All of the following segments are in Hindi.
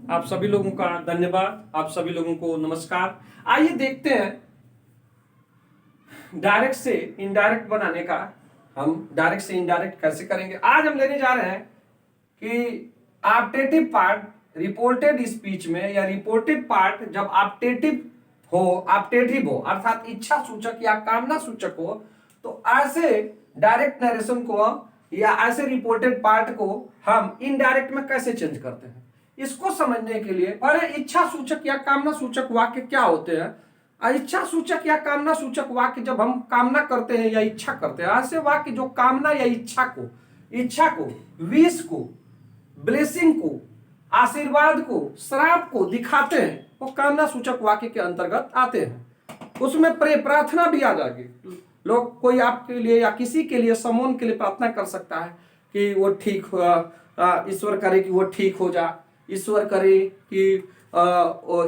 आप सभी लोगों का धन्यवाद, आप सभी लोगों को नमस्कार। आइए देखते हैं डायरेक्ट से इनडायरेक्ट बनाने का। हम डायरेक्ट से इनडायरेक्ट कैसे करेंगे। आज हम लेने जा रहे हैं कि ऑप्टेटिव पार्ट रिपोर्टेड स्पीच में, या रिपोर्टेड पार्ट जब ऑप्टेटिव हो अर्थात इच्छा सूचक या कामना सूचक हो, तो ऐसे डायरेक्ट नरेशन को या ऐसे रिपोर्टेड पार्ट को हम इनडायरेक्ट में कैसे चेंज करते हैं। इसको समझने के लिए पहले इच्छा सूचक या कामना सूचक वाक्य क्या होते हैं। इच्छा सूचक या कामना सूचक वाक्य जब हम कामना करते हैं या इच्छा करते हैं, ऐसे वाक्य जो कामना या इच्छा को, विश को, ब्लेसिंग को, आशीर्वाद को, श्राप को दिखाते हैं, वो कामना सूचक वाक्य के अंतर्गत आते हैं। उसमें प्रार्थना भी आ जाएगी। लोग कोई आपके लिए या किसी के लिए, समूह के लिए प्रार्थना कर सकता है कि वो ठीक हो, ईश्वर करे कि वो ठीक हो जा, ईश्वर करे कि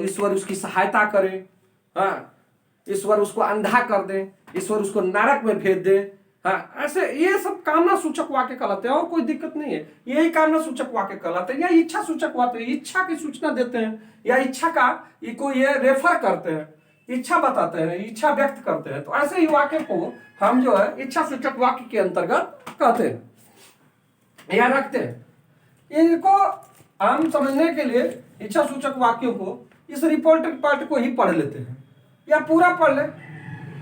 ईश्वर उसकी सहायता करे, ईश्वर उसको अंधा कर दे, ईश्वर उसको नरक में भेज दे। ऐसे ये सब कामना सूचक वाक्य कहलाते हैं और कोई दिक्कत नहीं है। यही कामना सूचक वाक्य कहलाते हैं या इच्छा सूचक वाक्य, इच्छा की सूचना देते हैं या इच्छा का को ये रेफर करते हैं, इच्छा बताते हैं, इच्छा व्यक्त करते हैं। तो ऐसे ही वाक्य को हम जो है इच्छा सूचक वाक्य के अंतर्गत कहते हैं या रखते हैं। इनको हम समझने के लिए इच्छा सूचक वाक्यों को, इस रिपोर्टेड पार्ट को ही पढ़ लेते हैं या पूरा पढ़ ले।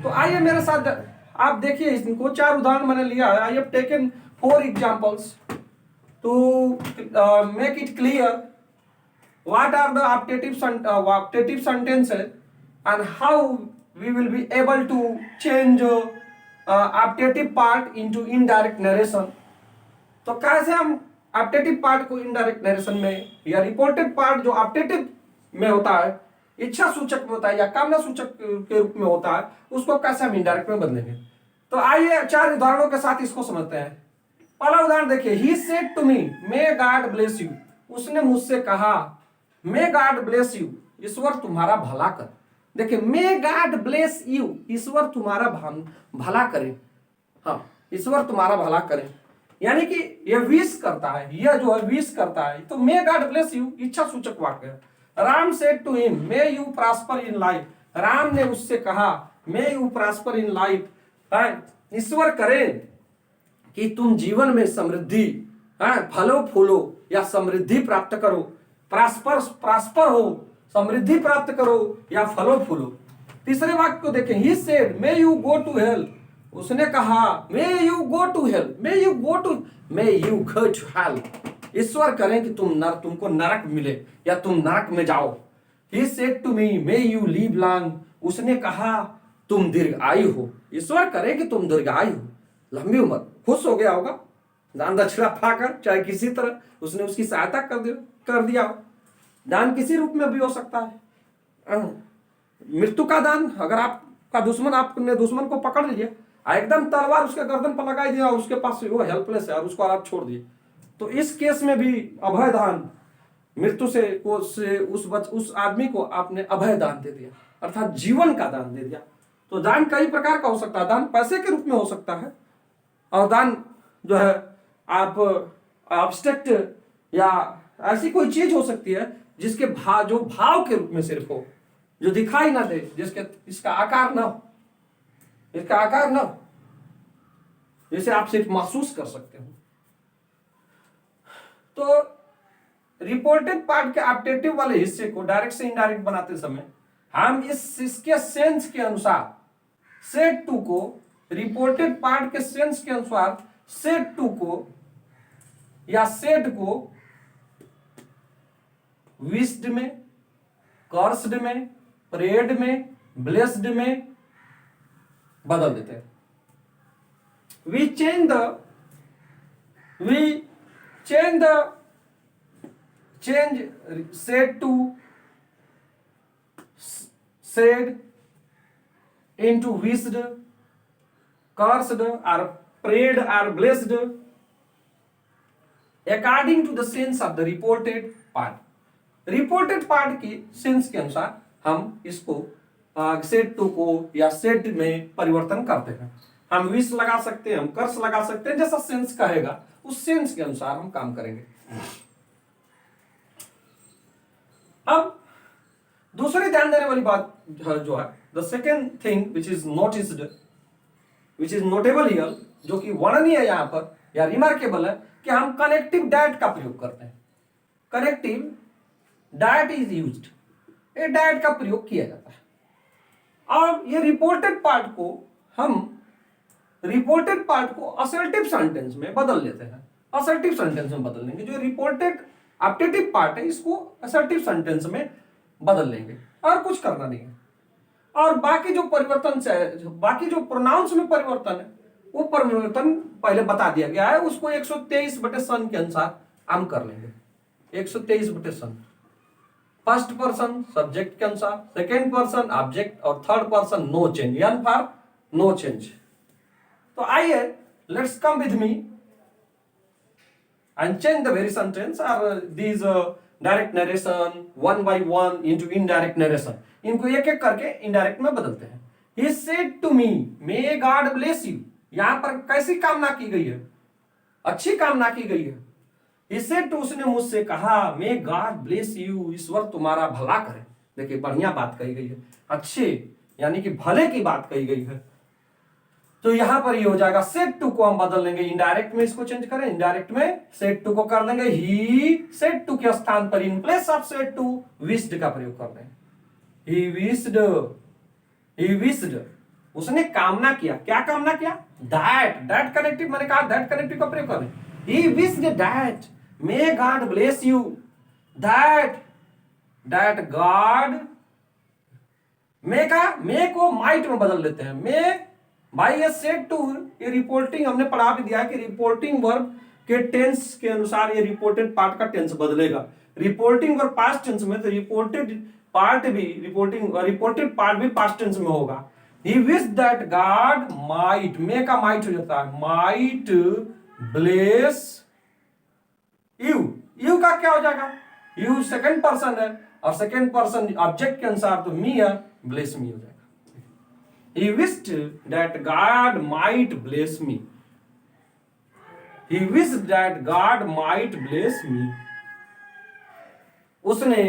तो आइए मेरे साथ आप देखिए, इनको 4 उदाहरण मैंने लिया है। I have taken 4 examples to make it clear what are the optative sentences and how we will be able to change optative part into indirect narration। तो कैसे हम ऑप्टेटिव पार्ट को इनडायरेक्ट नरेशन में, या रिपोर्टेड पार्ट जो ऑप्टेटिव में होता है, इच्छा सूचक में होता है या कामना सूचक के रूप में होता है, उसको कैसे हम इनडायरेक्ट में बदलेंगे। तो आइए 4 उदाहरणों के साथ इसको समझते हैं। पहला उदाहरण देखिए, he said to me may God bless you. उसने मुझसे कहा मे गॉड ब्लेस यू, ईश्वर तुम्हारा भला कर। देखिए, मे गॉड ब्लेस यू, ईश्वर तुम्हारा भला करे। हाँ, ईश्वर तुम्हारा भला करे, यानी कि ये विश करता है, यह जो है विश करता है। तो मे गॉड ब्लेस यू इच्छा सूचक वाक्य है। Ram said to him may you prosper in life. Ram ने उससे कहा may you prosper in life, ईश्वर करे कि तुम जीवन में समृद्धि, फलो फूलो या समृद्धि प्राप्त करो। प्रॉस्पर हो, समृद्धि प्राप्त करो या फलो फूलो। तीसरे वाक्य को देखें, he said may you go to hell. उसने कहा may you go to hell, may you go to hell. ईश्वर करें कि तुमको नरक मिले या तुम नरक में जाओ। He said to me may you live long. उसने कहा तुम दीर्घायु हो। ईश्वर करे कि तुम दीर्घायु हो, लंबी उम्र। खुश हो गया होगा, दान दक्षिणा पाकर, चाहे किसी तरह उसने उसकी सहायता कर दिया। दान किसी रूप में भी हो सकता है। मृत्यु का दान, अगर आपका दुश्मन, आपने दुश्मन को पकड़ लिया, एकदम तलवार उसके गर्दन पर लगाई दिया और उसके पास वो हेल्पलेस है और उसको आप छोड़ दिए, तो इस केस में भी अभय दान, मृत्यु से उस आदमी को आपने अभय दान दे दिया, अर्थात जीवन का दान दे दिया। तो दान कई प्रकार का हो सकता है। दान पैसे के रूप में हो सकता है, और दान जो है आप एब्स्ट्रैक्ट या ऐसी कोई चीज हो सकती है जिसके जो भाव के रूप में सिर्फ हो, जो दिखाई ना दे, इसका आकार ना हो, जिसे आप सिर्फ महसूस कर सकते हो। तो रिपोर्टेड पार्ट के ऑप्टेटिव वाले हिस्से को डायरेक्ट से इनडायरेक्ट बनाते समय हम इसके सेंस के अनुसार सेड टू को, रिपोर्टेड पार्ट के सेंस के अनुसार सेड टू को या सेड को विश्ड में, कर्स्ड में, प्रेड में, ब्लेस्ड में बदल देते हैं। we change said to said into wished, cursed or prayed or blessed according to the sense of the reported part। Reported part की सेंस के अनुसार हम इसको सेड टू को या सेड में परिवर्तन करते हैं। हम विश लगा सकते हैं, हम कर्स लगा सकते हैं, जैसा सेंस कहेगा उस सेंस के अनुसार हम काम करेंगे। अब दूसरी ध्यान देने वाली बात जो है, the second thing which is noticed, which is notable here, जो कि वर्णनीय है यहां पर या रिमार्केबल है, कि हम कनेक्टिव डायट का प्रयोग करते हैं। कनेक्टिव डायट इज यूज्ड, ये डायट का प्रयोग किया जाता है। और ये रिपोर्टेड पार्ट को असर्टिव सेंटेंस में बदल लेते हैं। असर्टिव सेंटेंस में बदल लेंगे। जो रिपोर्टेड ऑप्टेटिव पार्ट है इसको असर्टिव सेंटेंस में बदल लेंगे, और कुछ करना नहीं है। और बाकी जो परिवर्तन से, बाकी जो प्रोनाउंस में परिवर्तन है, वो परिवर्तन पहले बता दिया गया है, उसको 123/सन के अनुसार हम कर लेंगे। 123/सन, फर्स्ट पर्सन सब्जेक्ट के अनुसार, सेकेंड पर्सन ऑब्जेक्ट, और third person no change, N for no change. तो आइए, let's come with me and change the very sentence or these direct narration one by one into indirect narration. इनको एक एक करके indirect में बदलते हैं। He said to me, may God bless you. यहां पर कैसी कामना की गई है? अच्छी कामना की गई है। He said to, उसने मुझसे कहा, may God bless you, ईश्वर तुम्हारा भला करे। देखिए बढ़िया बात कही गई है, अच्छे यानी कि भले की बात कही गई है। तो यहां पर ये हो जाएगा, सेड टू को हम बदल लेंगे, इनडायरेक्ट में इसको चेंज करें, इनडायरेक्ट में सेड टू को कर देंगे ही सेड टू के स्थान पर in place of said to wished का प्रयोग कर देंगे। ही विश्ड, उसने कामना किया। क्या कामना किया? दैट कनेक्टिव, मैंने कहा दैट कनेक्टिव का प्रयोग करें। He wished that may God bless you, that God, may को माइट में बदल लेते हैं। मे भाई ये सेड टू, ये रिपोर्टिंग हमने पढ़ा भी दिया कि रिपोर्टिंग वर्ब के टेंस के अनुसार ये रिपोर्टेड पार्ट का टेंस बदलेगा। रिपोर्टिंग वर्ब पास्ट टेंस में, तो रिपोर्टेड पार्ट भी पास्ट टेंस में होगा। ही विश दैट गॉड माइट, मे का माइट हो जाता है, माइट ब्लेस यू का क्या हो जाएगा? यू सेकंड पर्सन है, और सेकंड पर्सन ऑब्जेक्ट के अनुसार तो मी है, ब्लेस मी हो जाएगा। He wished that God might bless me. He wished that God might bless me. उसने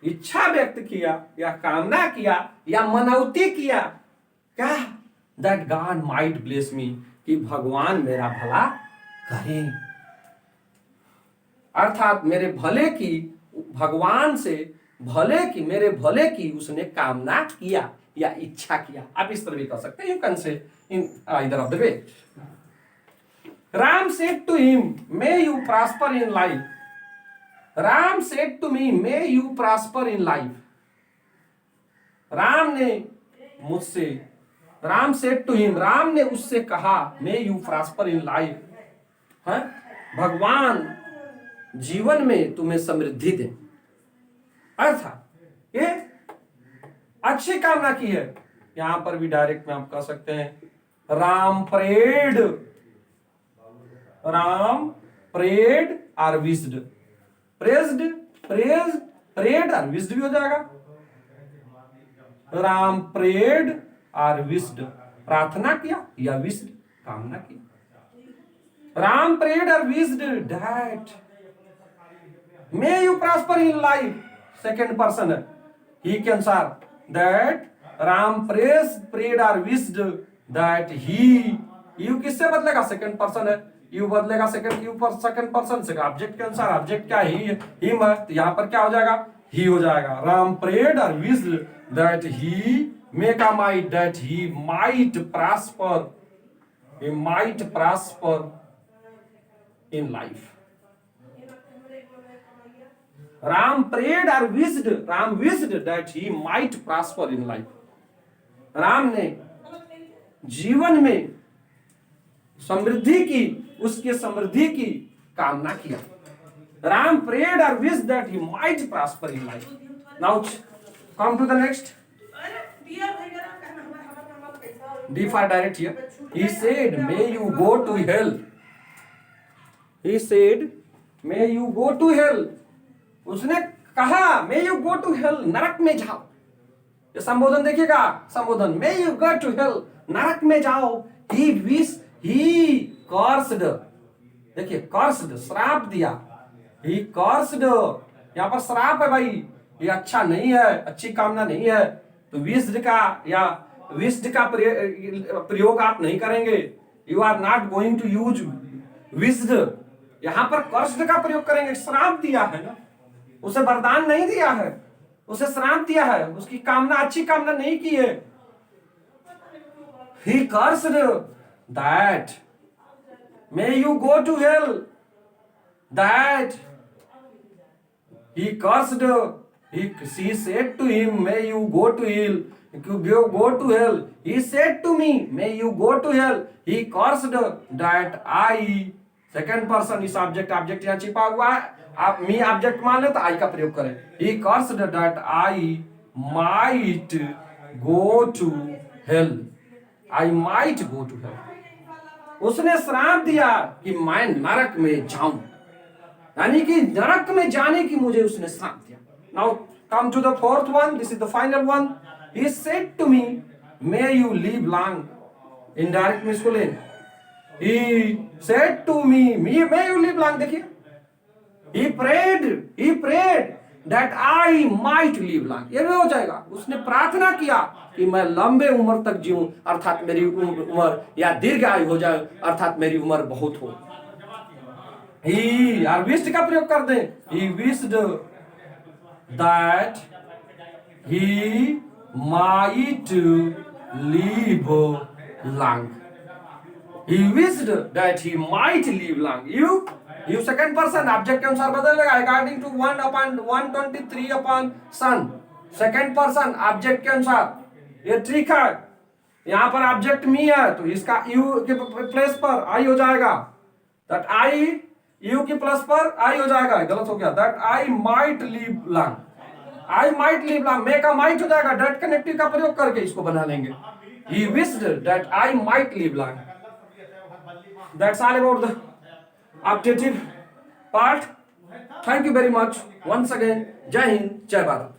इच्छा व्यक्त किया या कामना किया या मनौती किया, क्या? That God might bless me, कि भगवान मेरा भला करें। अर्थात मेरे भले की, भगवान से भले की, मेरे भले की उसने कामना किया या इच्छा किया। आप इस तरह भी कर सकते हैं, you can say in either of the way. Ram said to him, may you prosper in life. Ram said to me, may you prosper in life. Ram ने मुझसे, Ram said to him, Ram ने उससे कहा, may you prosper in life, है भगवान जीवन में तुम्हें समृद्धि दे। अर्थात ये अच्छी कामना की है। यहां पर भी डायरेक्ट में आप कह सकते हैं, Ram prayed or wished, prayed or wished भी हो जाएगा। राम प्रेड आर विश्ड, प्रार्थना किया या विश्ड, कामना किया। Ram prayed or wished that may you prosper in life, second person है, ही के अनुसार, that Ram prayed or wished that he, you किससे बदलेगा? सेकेंड पर्सन है, यू बदलेगा सेकेंड पर्सन से, ऑब्जेक्ट के अनुसार, ऑब्जेक्ट क्या है? ही तो यहां पर क्या हो जाएगा? ही हो जाएगा। Ram prayed or wished that he make a might, that he might prosper, in life. Ram prayed or wished, Ram wished that he might prosper in life. Ram ने जीवन में समृद्धि की, उसके समृद्धि की कामना किया। Ram prayed or wished that he might prosper in life. Now come to the next. D for direct here. He said, may you go to hell. He said, may you go to hell. उसने कहा, may you go to hell, नरक में जाओ। ये संबोधन देखिएगा, संबोधन, may you go to hell, नरक में जाओ। ही कर्स्ड, देखिए कर्स्ड, श्राप दिया। ही कर्स्ड, यहाँ पर श्राप है भाई, ये अच्छा नहीं है, अच्छी कामना नहीं है, तो विश्ड का या विश्ड का प्रयोग आप नहीं करेंगे। You are not going to use wished, यहां पर कर्स्ड का प्रयोग करेंगे। श्राप दिया है ना, उसे वरदान नहीं दिया है, उसे श्राप दिया है, उसकी कामना अच्छी कामना नहीं की है। He cursed that may you go to hell, that he cursed, she said to him, may you go to hell, go to hell. He said to me, may you go to hell. He cursed that I, second person, इस ऑब्जेक्ट यहाँ छिपा हुआ है, आप मी ऑब्जेक्ट मान ले तो आई का प्रयोग करें। He cursed that I might go to hell, I might go to hell. उसने श्राप दिया कि मैं नरक में जाऊं, यानी कि नरक में जाने की मुझे उसने श्राप दिया। Now come to the fourth one, this is the final one. He said to me, may you live long. Indirect में इसको ले, He said to me, may you live long। देखिए, He prayed that I might live long। ये भी हो जाएगा, उसने प्रार्थना किया कि मैं लंबे उम्र तक जीऊं, अर्थात मेरी उम्र या दीर्घ आयु हो जाए, अर्थात मेरी उम्र बहुत हो। ही विश्ड का प्रयोग कर दें, he wished that he might live long। He wished that he might live long। You second person object के अनुसार बदलेगा, according to 1/123 upon SON. Second person object के अनुसार, ये ठीक है। यहां पर ऑब्जेक्ट मी है तो इसका यू के प्लेस पर आई हो जाएगा, दैट आई, यू के प्लस पर आई हो जाएगा, गलत हो गया, that I might live long, I might live long, may का माइट हो जाएगा, डेट कनेक्टिव का प्रयोग करके इसको बना लेंगे। He wished that I might live long. That's all about the objective part. Thank you very much once again. जय हिंद, जय भारत।